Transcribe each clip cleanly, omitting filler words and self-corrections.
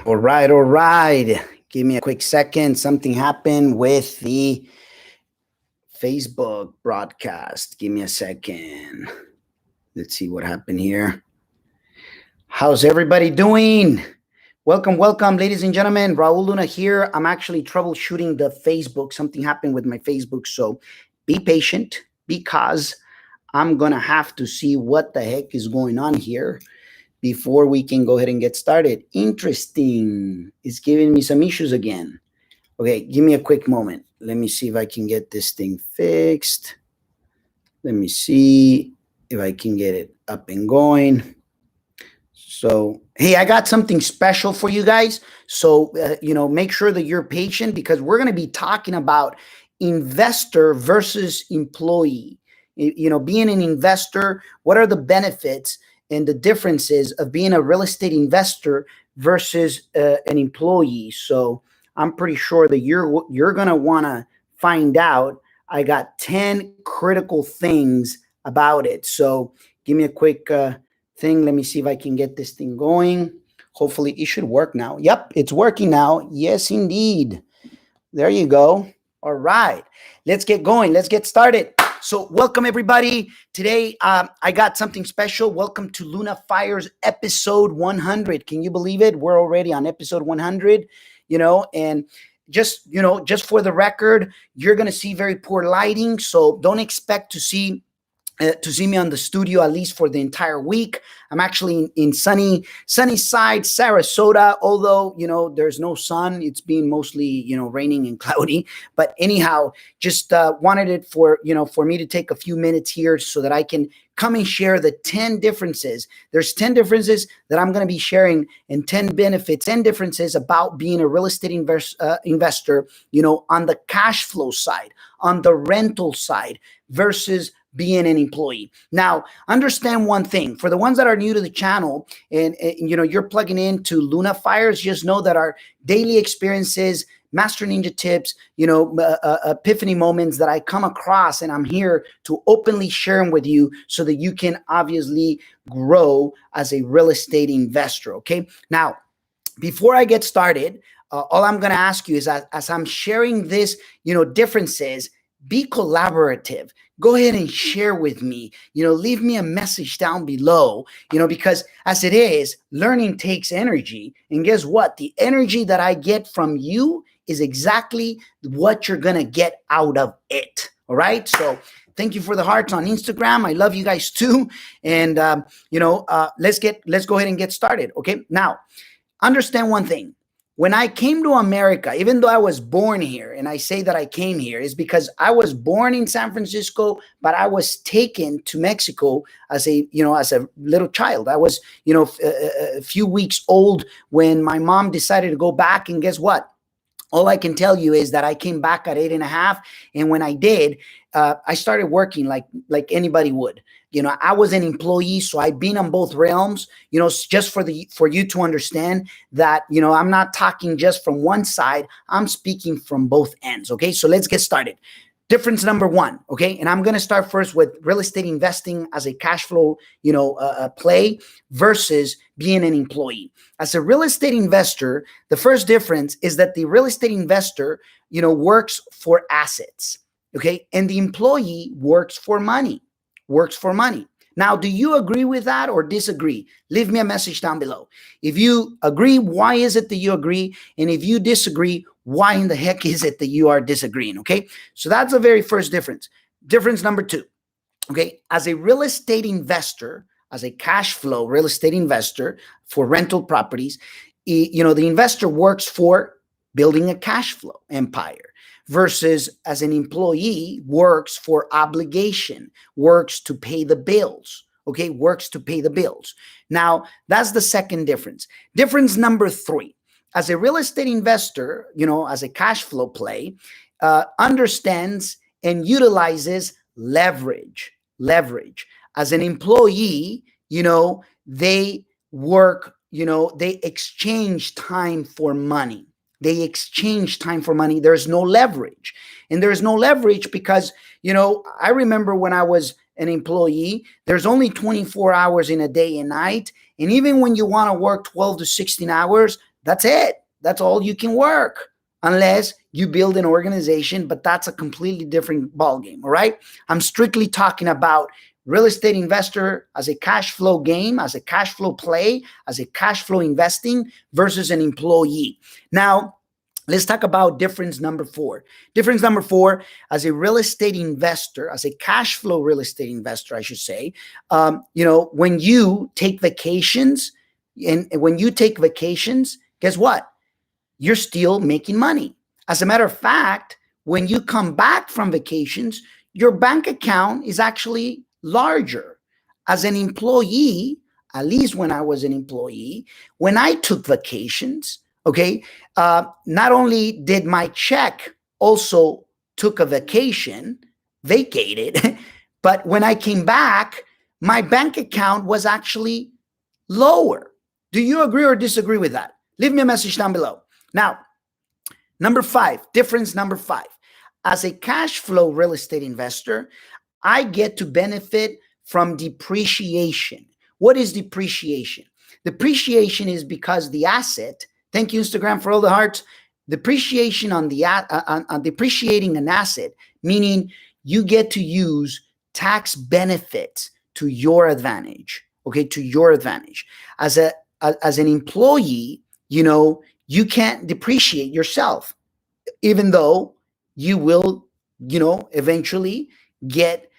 All right, all right. Give me a quick second. Something happened with the Facebook broadcast. Give me a second. Let's see what happened here. How's everybody doing? Welcome, welcome, ladies and gentlemen. Raul Luna here. I'm actually troubleshooting the Facebook. Something happened with my Facebook. So be patient because I'm going to have to see what the heck is going on here before we can go ahead and get started. Interesting. It's giving me some issues again. Okay, give me a quick moment. Let me see if I can get this thing fixed. Let me see if I can get it up and going. So, hey, I got something special for you guys. So, make sure that you're patient because we're going to be talking about investor versus employee. Being an investor, what are the benefits and the differences of being a real estate investor versus an employee? So, I'm pretty sure that you're going to want to find out. I got 10 critical things about it. So, give me a quick thing. Let me see if I can get this thing going. Hopefully it should work now. Yep, it's working now. Yes, indeed. There you go. All right, let's get going. Let's get started. So welcome everybody. Today I got something special. Welcome to Luna Fires episode 100. Can you believe it? We're already on episode 100, and just for the record, you're going to see very poor lighting. So don't expect to see me on the studio at least for the entire week. I'm actually in sunny side Sarasota, although there's no sun. It's been mostly raining and cloudy. But anyhow, just wanted it for me to take a few minutes here so that I can come and share the 10 differences. There's 10 differences that I'm going to be sharing and 10 benefits and differences about being a real estate investor, on the cash flow side, on the rental side versus being an employee. Now, understand one thing. For the ones that are new to the channel and you're plugging into Luna Fires, just know that our daily experiences, Master Ninja tips, epiphany moments that I come across, and I'm here to openly share them with you so that you can obviously grow as a real estate investor, okay? Now, before I get started, all I'm going to ask you is as I'm sharing this, differences, be collaborative. Go ahead and share with me, leave me a message down below, because as it is, learning takes energy. And guess what? The energy that I get from you is exactly what you're going to get out of it. All right. So thank you for the hearts on Instagram. I love you guys too. And, let's go ahead and get started. Okay. Now, understand one thing. When I came to America, even though I was born here, and I say that I came here is because I was born in San Francisco, but I was taken to Mexico as a little child. I was, a few weeks old when my mom decided to go back. And guess what? All I can tell you is that I came back at 8.5. And when I did, I started working like anybody would. I was an employee, so I've been on both realms, just for you to understand that, I'm not talking just from one side. I'm speaking from both ends. Okay. So let's get started. Difference number one. Okay. And I'm going to start first with real estate investing as a cash flow, play versus being an employee. As a real estate investor, the first difference is that the real estate investor, works for assets. Okay. And the employee works for money. Now, do you agree with that or disagree? Leave me a message down below. If you agree, why is it that you agree? And if you disagree, why in the heck is it that you are disagreeing? Okay. So that's the very first difference. Difference number two. Okay. As a real estate investor, as a cash flow real estate investor for rental properties, the investor works for building a cash flow empire. Versus as an employee works for obligation, works to pay the bills, okay? Works to pay the bills. Now, that's the second difference. Difference number three, as a real estate investor, as a cash flow play, understands and utilizes leverage. As an employee, they work, they exchange time for money. There's no leverage. And there's no leverage because, I remember when I was an employee, there's only 24 hours in a day and night. And even when you want to work 12 to 16 hours, That's it. That's all you can work unless you build an organization, but that's a completely different ballgame. All right. I'm strictly talking about real estate investor as a cash flow game, as a cash flow play, as a cash flow investing versus an employee. Now, let's talk about difference number 4. Difference number 4, as a real estate investor, as a cash flow real estate investor, I should say, when you take vacations, and when you take vacations, guess what? You're still making money. As a matter of fact, when you come back from vacations, your bank account is actually larger. As an employee, at least when I was an employee, when I took vacations, okay, not only did my check also took a vacated, but when I came back, my bank account was actually lower. Do you agree or disagree with that? Leave me a message down below. Now, number 5, difference number 5. As a cash flow real estate investor, I get to benefit from depreciation. What is depreciation? Depreciation is because the asset, thank you Instagram for all the hearts, depreciation on depreciating an asset, meaning you get to use tax benefits to your advantage, okay, to your advantage. As an employee, you can't depreciate yourself, even though you will, eventually get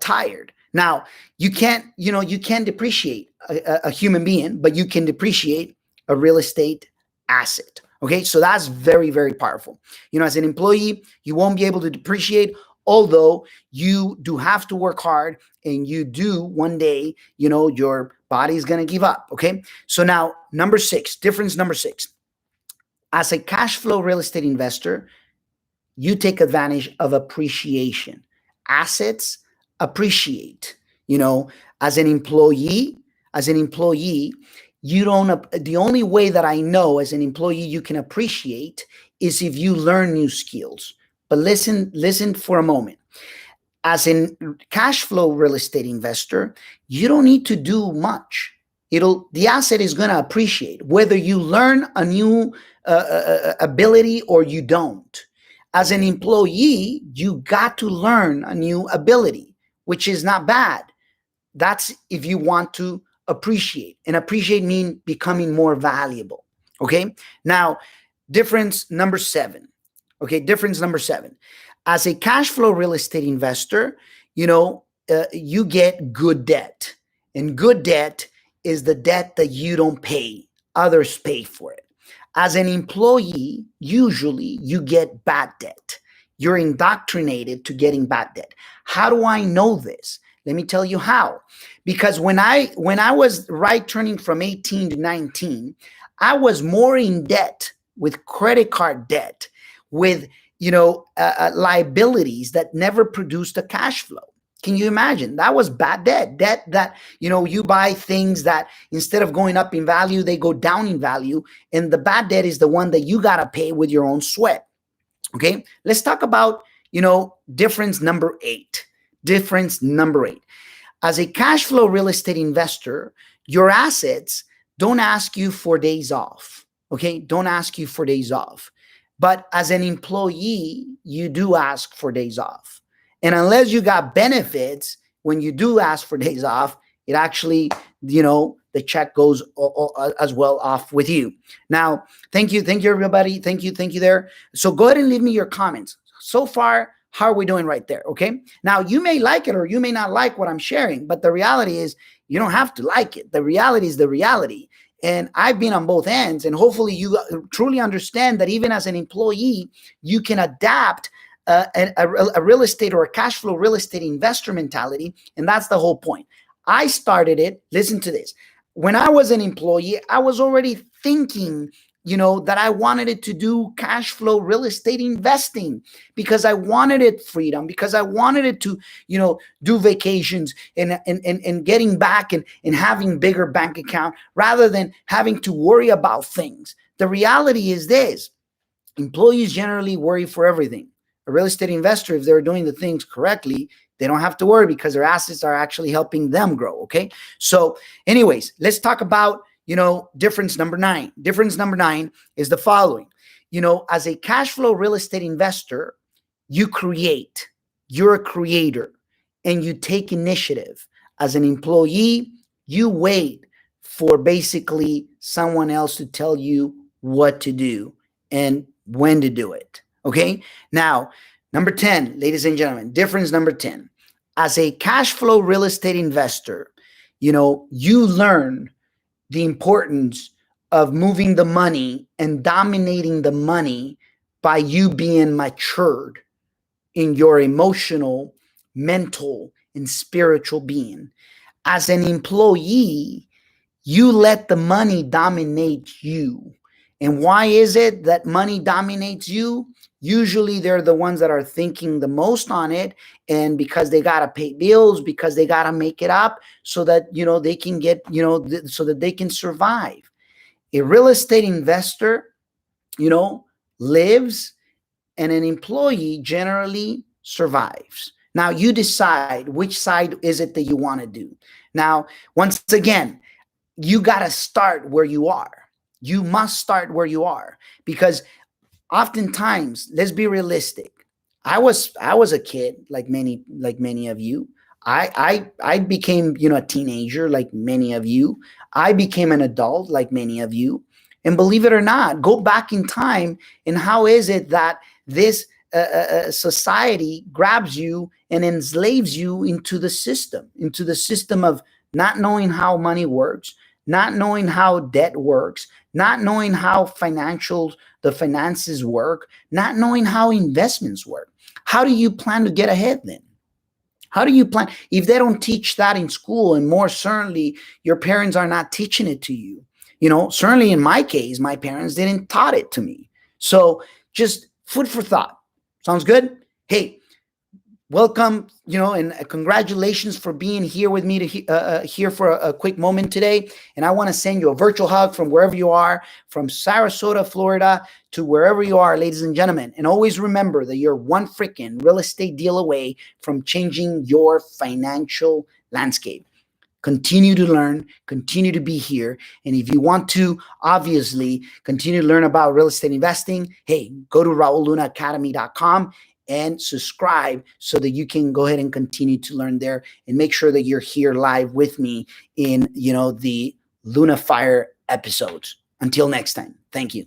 tired. Now, you can't depreciate a human being, but you can depreciate a real estate asset. Okay, so that's very, very powerful. As an employee, you won't be able to depreciate, although you do have to work hard, and you do one day, your body's going to give up. Okay, so now number 6, difference number 6. As a cash flow real estate investor, you take advantage of appreciation. Assets appreciate. As an employee, you don't. The only way that I know as an employee you can appreciate is if you learn new skills. But listen for a moment. As a cash flow real estate investor, you don't need to do much. The asset is going to appreciate whether you learn a new ability or you don't. As an employee, you got to learn a new ability, which is not bad. That's if you want to appreciate, and appreciate mean becoming more valuable. Okay. Now, difference number 7. Okay. Difference number 7. As a cash flow real estate investor, you get good debt, and good debt is the debt that you don't pay. Others pay for it. As an employee, usually you get bad debt. You're indoctrinated to getting bad debt. How do I know this? Let me tell you how. Because when I was turning from 18 to 19, I was more in debt with credit card debt, with liabilities that never produced a cash flow. Can you imagine? That was bad debt. Debt that, you buy things that instead of going up in value, they go down in value. And the bad debt is the one that you got to pay with your own sweat. Okay. Let's talk about, difference number 8. Difference number 8. As a cash flow real estate investor, your assets don't ask you for days off. Okay. Don't ask you for days off. But as an employee, you do ask for days off. And unless you got benefits, when you do ask for days off, it actually, the check goes as well off with you. Now, thank you, everybody. Thank you there. So go ahead and leave me your comments. So far, how are we doing right there? Okay. Now, you may like it or you may not like what I'm sharing, but the reality is you don't have to like it. The reality is the reality. And I've been on both ends, and hopefully you truly understand that even as an employee, you can adapt a real estate or a cash flow real estate investor mentality. And that's the whole point. I started it. Listen to this. When I was an employee, I was already thinking, that I wanted it to do cash flow real estate investing because I wanted it freedom, because I wanted it to, do vacations and getting back and having bigger bank account rather than having to worry about things. The reality is this: employees generally worry for everything. A real estate investor, if they're doing the things correctly, they don't have to worry because their assets are actually helping them grow. Okay. So anyways, let's talk about, Difference number nine. Difference number nine is the following. As a cash flow real estate investor, you create. You're a creator, and you take initiative. As an employee, you wait for basically someone else to tell you what to do and when to do it. Okay? Now, number 10, ladies and gentlemen, difference number 10. As a cash flow real estate investor, you learn the importance of moving the money and dominating the money by you being matured in your emotional, mental, and spiritual being. As an employee, you let the money dominate you. And why is it that money dominates you? Usually they're the ones that are thinking the most on it, and because they got to pay bills, because they got to make it up so that, they can get, so that they can survive. A real estate investor, lives, and an employee generally survives. Now you decide which side is it that you want to do. Now, once again, you got to start where you are. You must start where you are, because oftentimes, let's be realistic. I was a kid like many of you. I became, a teenager like many of you. I became an adult like many of you. And believe it or not, go back in time, and how is it that this society grabs you and enslaves you into the system of not knowing how money works, not knowing how debt works, not knowing how the finances work, not knowing how investments work. How do you plan to get ahead then? How do you plan? If they don't teach that in school, and more certainly your parents are not teaching it to you, certainly in my case, my parents didn't taught it to me. So just food for thought. Sounds good? Hey, welcome, and congratulations for being here with me to here for a quick moment today. And I want to send you a virtual hug from wherever you are, from Sarasota, Florida, to wherever you are, ladies and gentlemen. And always remember that you're one freaking real estate deal away from changing your financial landscape. Continue to learn, continue to be here. And if you want to, obviously, continue to learn about real estate investing, hey, go to RaulLunaAcademy.com and subscribe so that you can go ahead and continue to learn there, and make sure that you're here live with me in, the Luna Fire episodes. Until next time, thank you.